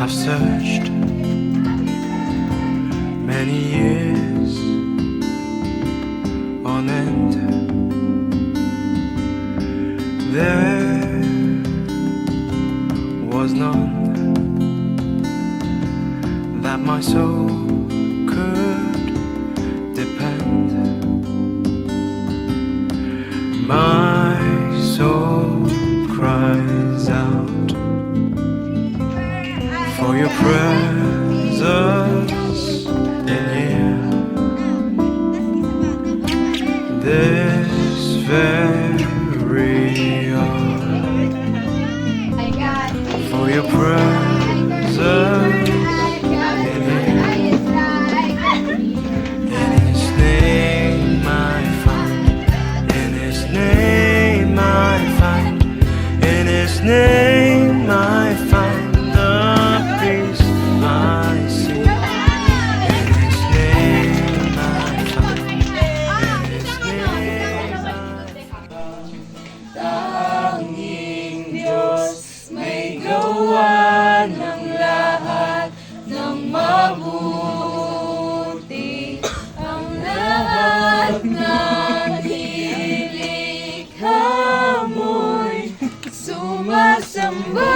I've searched many years on end. There was none that my soul could depend. My soul cries out for your presence in here. This very hour, for your presence in here. In His name I find, in His name I find, in His name I find the peace I seek. In His name I find, in His name I find. Tanging Diyos may gawa ng lahat ng mabuti. Ang lahat ng nilikha mo'y sumasamba.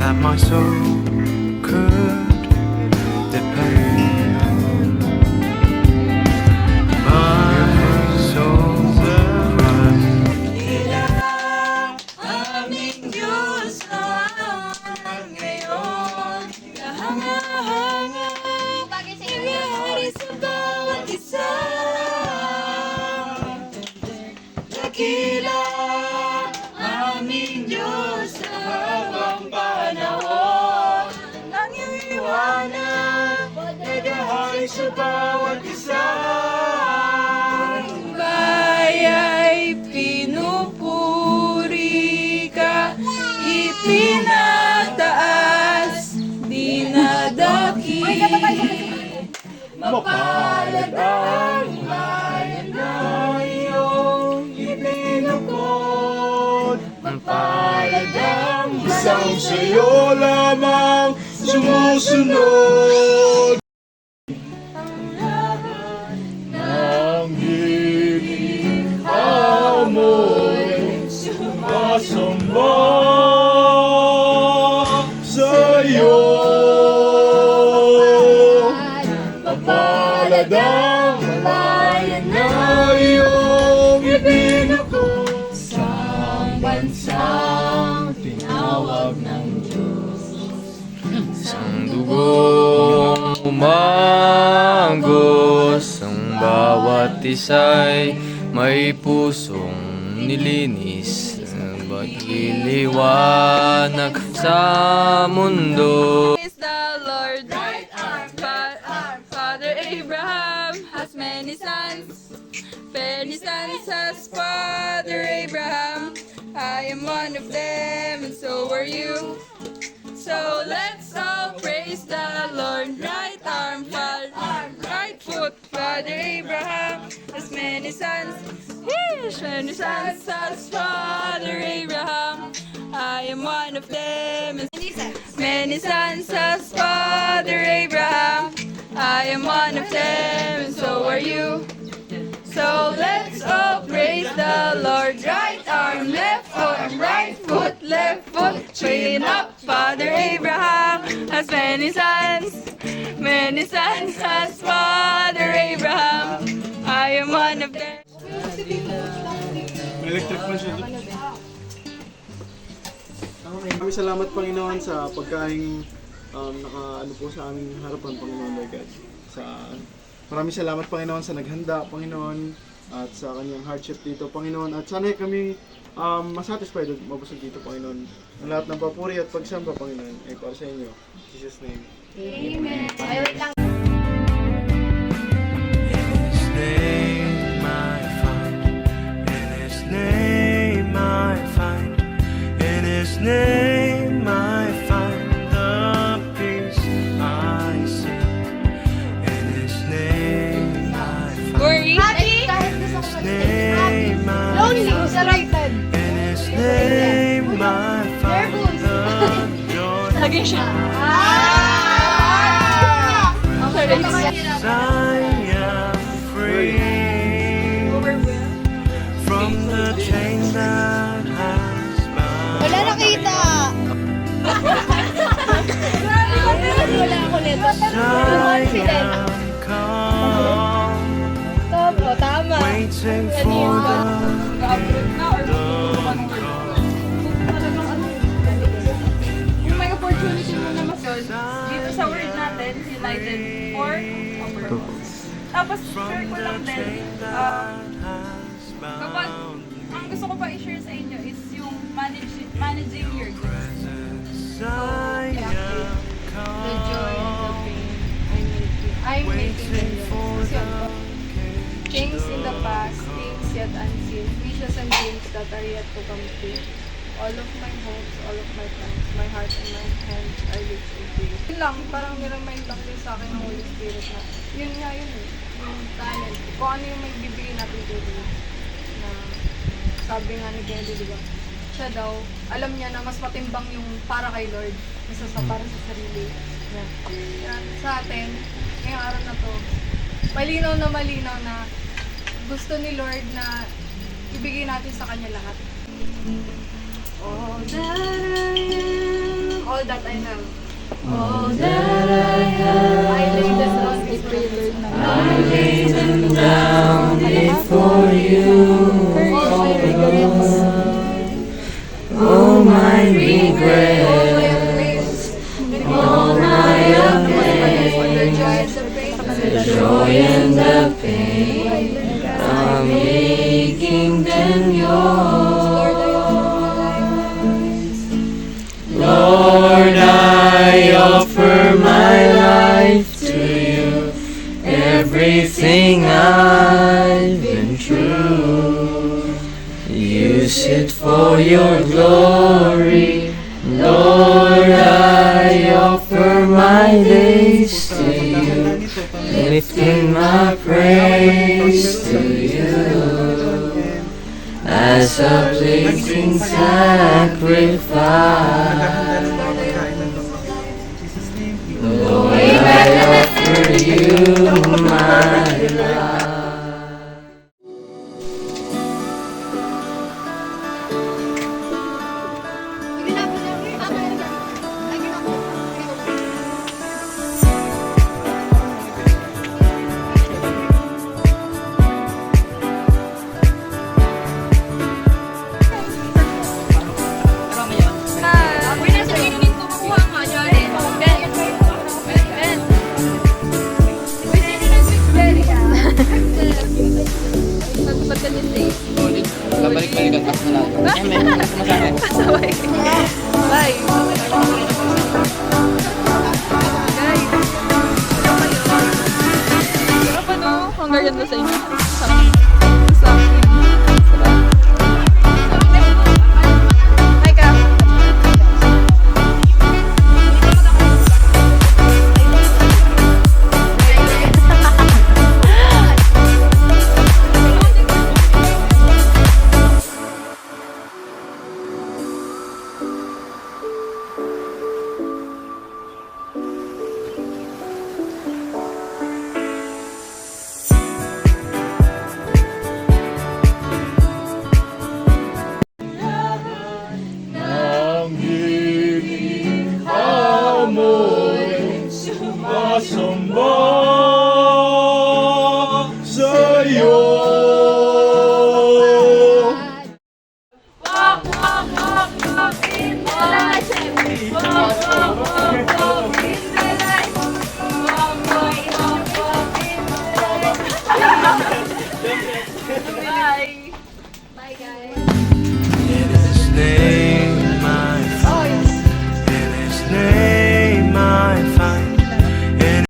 That my soul could depend. My soul cries. Aming Diyos na ngayon, kahanga-hanga, nangyari sa bawat isa. Dakila aming Diyos sa habang panahon, ang iyong liwanag, nagahari sa bawat isa. Ang baya'y pinupuri ka, ipinataas, dinadaki. Mapalad ang bayan na iyong ipinukod. Mapalad ang Isang sa'yo lamang sumusunod. Ang nilikha mo'y sumasamba sa'yo. Mapalad ang bayan na iyong ipinukod. sa bansang tinawag ng Diyos. Isang dugong umagos, ang bawat isa'y may pusong nilinis. Magliliwanag sa mundo. Is the Lord right arm, Father Abraham has many sons. Many sons has Father Abraham. I am one of them, and so are you. So let's all praise the Lord. Right arm, right foot, Father Abraham has many sons. Many sons has Father Abraham. I am one of them. Many sons has Father Abraham. I am one of them, and so are you. So let's all praise the Lord. Right arm, left arm, right foot, left foot. Chin up, Father Abraham has many sons. Many sons has Father Abraham. I am one of them. May electric fan siya doon. Maraming salamat Panginoon sa pagkain naka ano po sa aming harapan Panginoon my God. Sa Maraming salamat, Panginoon, sa naghanda, Panginoon, at sa kanyang hardship dito, Panginoon. At sana kami masatisfied at mabusog dito, Panginoon. Ang lahat ng papuri at pagsamba, Panginoon, ay para sa inyo. In Jesus' name. Amen. Okay, wait lang. His name I find, in His name I find, in His name I find the peace I seek. In His name I find, Gory? Happy? His name I Lonely. find, Sa right hand. in His name I find the joy. Lagi siya. Okay, I am free from the chain that has bound. Wala nakita. Wala ako nito. I am calm, Tama, tama. waiting for the Kung may opportunity mo na masun, dito sa word natin, united for a purpose. Tapos, share ko lang din, kapag, ang gusto ko pa i-share sa inyo is yung managing your gifts. I am The joy and the pain I'm making in you. Things in the past, things yet unseen, wishes and dreams that are yet to come true. All of my hopes, all of my plans, my heart and my hands are lifted to you. Yun lang, parang niremind lang din sa akin ng Holy Spirit na yun nga yun eh, yung talent. Kung ano yung magbibigay natin kay Lord. Na sabi nga ni Kelly, di ba? Siya daw, alam niya na mas matimbang yung para kay Lord kaysa sa para sa sarili niya. Yan, sa atin, ngayong araw na to, malinaw na gusto ni Lord na ibigay natin sa Kanya lahat. All that I am, all that I have. All that I have, I lay them down before you. I lay them down before you. All my regrets, Oh my all regrets, my uplifts, the joy and the pain, I'm making them yours. Lord, I offer my life to you, everything I've been through. Use it for your glory, Lord, I offer my days to you, lifting my praise to you as a pleasing sacrifice. Lord, I offer you my life. Babalik-balikan pa sa lahat. Bye. Guys. Ano pa no? Ang gaganda sa inyo. Sa akin. Hi ka. Ang hiling amoy sumasamba sa'yo. Walk in the light.